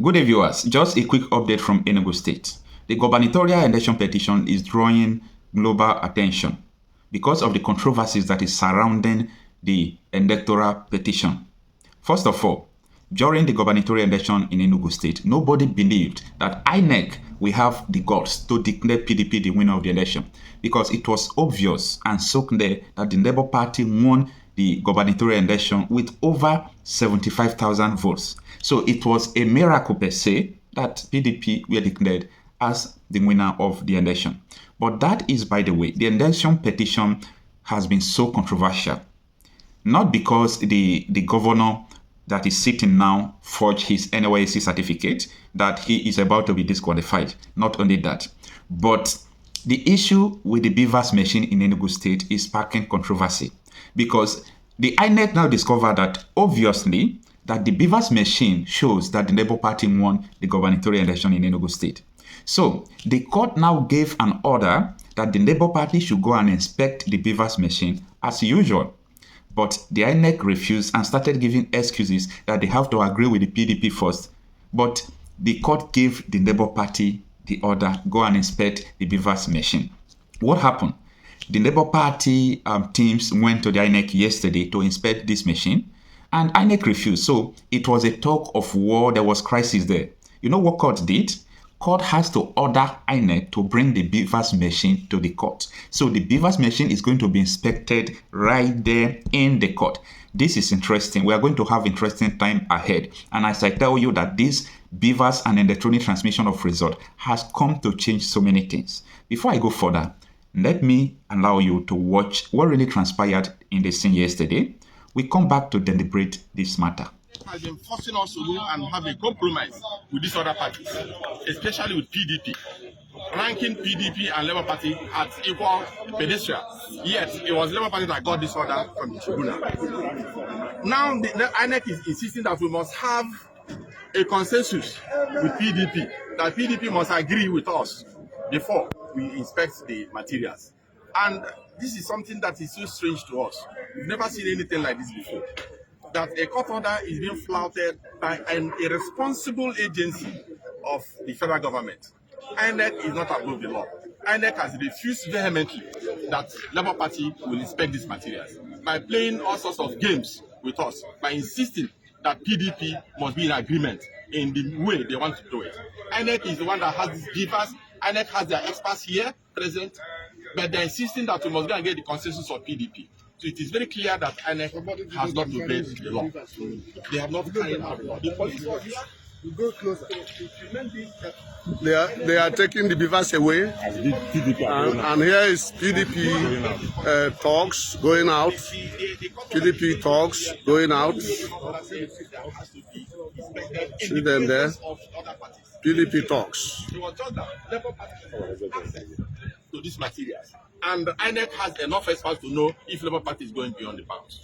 Good day, viewers. Just a quick update from Enugu State. The gubernatorial election petition is drawing global attention because of the controversies that is surrounding the electoral petition. First of all, during the gubernatorial election in Enugu State, nobody believed that INEC will have the guts to declare PDP the winner of the election because it was obvious and so clear that the Labour Party won the gubernatorial election with over 75,000 votes. So it was a miracle per se that PDP were declared as the winner of the election. But that is, by the way, the election petition has been so controversial. Not because the governor that is sitting now forged his NYSC certificate that he is about to be disqualified. Not only that, but the issue with the BVAS machine in Enugu State is sparking controversy because the INEC now discovered that obviously that the BVAS machine shows that the Labour Party won the gubernatorial election in Enugu State. So the court now gave an order that the Labour Party should go and inspect the BVAS machine as usual. But the INEC refused and started giving excuses that they have to agree with the PDP first. But the court gave the Labour Party the order, go and inspect the BVAS machine. What happened? The Labour Party teams went to the INEC yesterday to inspect this machine, and INEC refused. So it was a talk of war. There was crisis there. You know what court did? Court has to order INEC to bring the BVAS machine to the court. So the BVAS machine is going to be inspected right there in the court. This is interesting. We are going to have interesting time ahead. And as I tell you that this BVAS and electronic transmission of result has come to change so many things. Before I go further, let me allow you to watch what really transpired in the scene yesterday. We come back to deliberate this matter. Has been forcing us to go and have a compromise with these other parties, especially with PDP, ranking PDP and Labour Party at equal pedestrian. Yet it was Labour Party that got this order from the tribunal. Now the INEC is insisting that we must have a consensus with PDP, that PDP must agree with us before we inspect the materials. And this is something that is so strange to us. We've never seen anything like this before. That a court order is being flouted by an irresponsible agency of the federal government. INEC is not above the law. INEC has refused vehemently that Labour Party will inspect these materials by playing all sorts of games with us, by insisting that PDP must be in agreement in the way they want to do it. INEC is the one that has these BVAS. INEC has their experts here present, but they're insisting that we must go and get the consensus of PDP. So it is very clear that INEC has not obeyed the law. They have not carried out the law. The police officer will go closer. They are taking the BVAS away, and here is PDP talks going out. PDP talks going out. See them there. PDP talks. To these materials, and the INEC has enough experts to know if Labour Party is going beyond the bounds.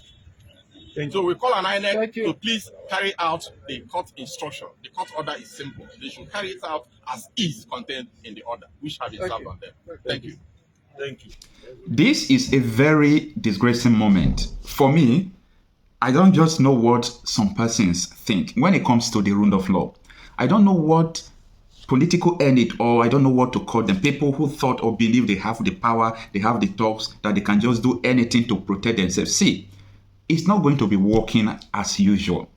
So we call on INEC to please carry out the court instruction. The court order is simple. They should carry it out as is contained in the order, which have been served on them. Thank you. Thank you. This is a very disgracing moment. For me, I don't just know what some persons think when it comes to the rule of law. I don't know what political elite, or I don't know what to call them, people who thought or believe they have the power, they have the talks, that they can just do anything to protect themselves. See, it's not going to be working as usual.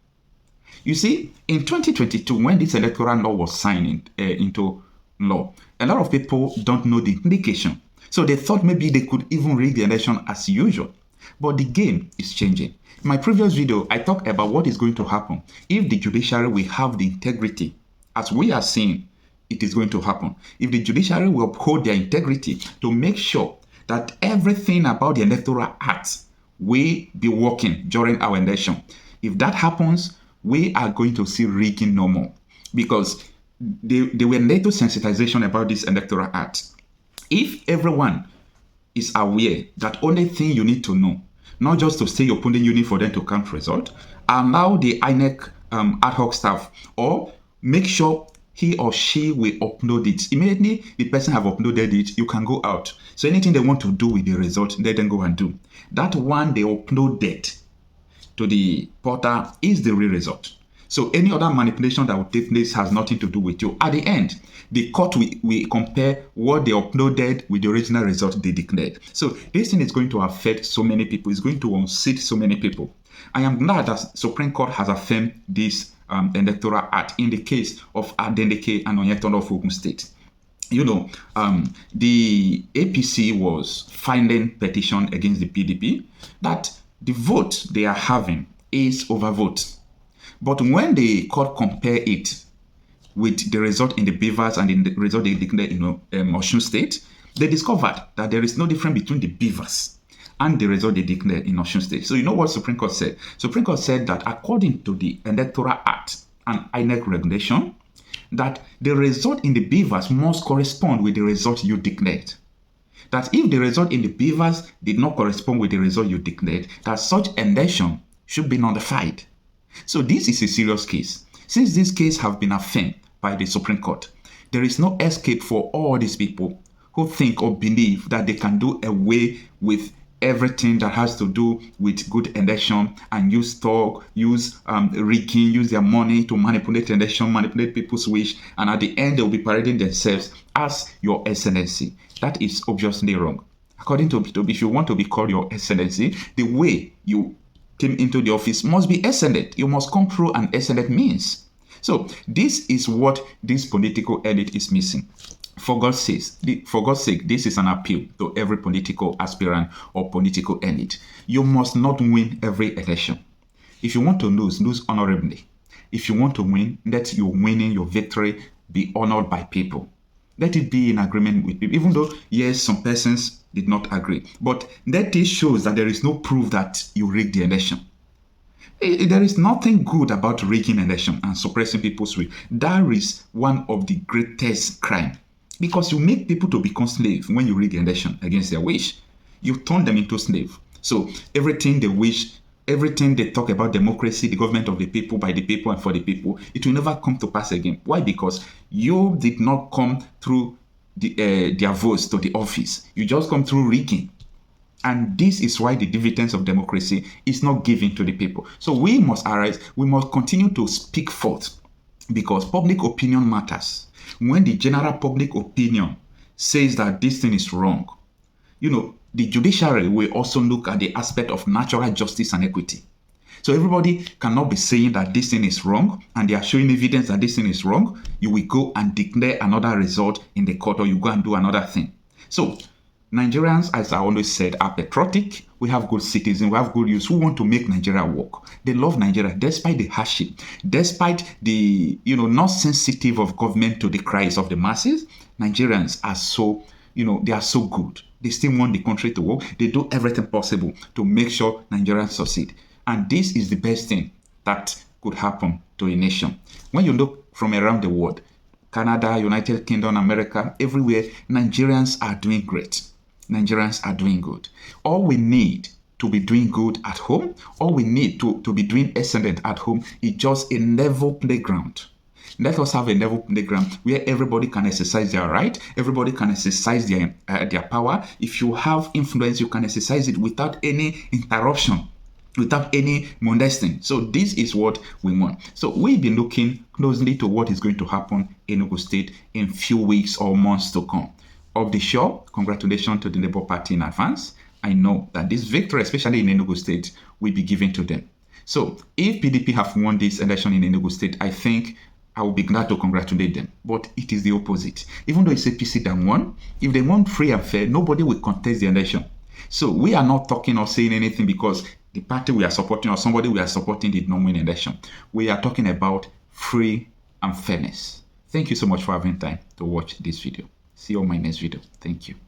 You see, in 2022, when this electoral law was signed into law, a lot of people don't know the implication. So they thought maybe they could even rig the election as usual. But the game is changing. In my previous video, I talked about what is going to happen if the judiciary will have the integrity, as we are seeing it is going to happen. If the judiciary will uphold their integrity to make sure that everything about the Electoral Act will be working during our election. If that happens, we are going to see rigging no more, because there were little sensitization about this Electoral Act. If everyone is aware that only thing you need to know, not just to say your polling unit for them to count result, allow the INEC ad hoc staff, or make sure he or she will upload it. Immediately the person have uploaded it, you can go out. So anything they want to do with the result, let them go and do. That one they uploaded to the portal is the real result. So any other manipulation that will take place has nothing to do with you. At the end, the court will compare what they uploaded with the original result they declared. So this thing is going to affect so many people. It's going to unseat so many people. I am glad that Supreme Court has affirmed this Electoral Act in the case of Adeleke and Onyetola of Ogun State. You know, the APC was filing petition against the PDP that the vote they are having is overvote. But when the court compare it with the result in the BVAS and in the result they declared in Osun State, they discovered that there is no difference between the BVAS and the result they declared in Osun State. So you know what Supreme Court said? Supreme Court said that according to the Electoral Act and INEC regulation, that the result in the BVAS must correspond with the result you declared. That if the result in the BVAS did not correspond with the result you declared, that such election should be nullified. So this is a serious case. Since this case has been affirmed by the Supreme Court, there is no escape for all these people who think or believe that they can do away with everything that has to do with good election and use talk, use rigging, use their money to manipulate election, manipulate people's wish, and at the end they will be parading themselves as Your Excellency. That is obviously wrong. According to if you want to be called Your Excellency, the way you came into the office must be excellent. You must come through an excellent means. So this is what this political elite is missing. For God's sake, this is an appeal to every political aspirant or political elite. You must not win every election. If you want to lose, lose honorably. If you want to win, let your winning, your victory be honored by people. Let it be in agreement with people, even though, yes, some persons did not agree. But that this shows that there is no proof that you rigged the election. There is nothing good about rigging election and suppressing people's will. That is one of the greatest crimes. Because you make people to become slaves when you rig the election against their wish. You turn them into slaves. So everything they wish, everything they talk about democracy, the government of the people, by the people and for the people, it will never come to pass again. Why? Because you did not come through their votes to the office. You just come through rigging. And this is why the dividends of democracy is not given to the people. So we must arise. We must continue to speak forth because public opinion matters. When the general public opinion says that this thing is wrong, the judiciary will also look at the aspect of natural justice and equity. So everybody cannot be saying that this thing is wrong and they are showing evidence that this thing is wrong. You will go and declare another result in the court or you go and do another thing. So Nigerians, as I always said, are patriotic. We have good citizens. We have good youths who want to make Nigeria work. They love Nigeria despite the hardship, despite the, not sensitive of government to the cries of the masses. Nigerians are so, they are so good. They still want the country to work. They do everything possible to make sure Nigerians succeed. And this is the best thing that could happen to a nation. When you look from around the world, Canada, United Kingdom, America, everywhere, Nigerians are doing great. Nigerians are doing good. All we need to be doing good at home, all we need to be doing excellent at home is just a level playground. Let us have a level playground where everybody can exercise their right, everybody can exercise their power. If you have influence, you can exercise it without any interruption, without any molesting. So this is what we want. So we've been looking closely to what is going to happen in Enugu State in few weeks or months to come. Of the show, congratulations to the Labour Party in advance. I know that this victory, especially in Enugu State, will be given to them. So if PDP have won this election in Enugu State, I think I will be glad to congratulate them. But it is the opposite. Even though it's APC that won, if they won free and fair, nobody will contest the election. So we are not talking or saying anything because the party we are supporting or somebody we are supporting did not win an election. We are talking about free and fairness. Thank you so much for having time to watch this video. See you on my next video. Thank you.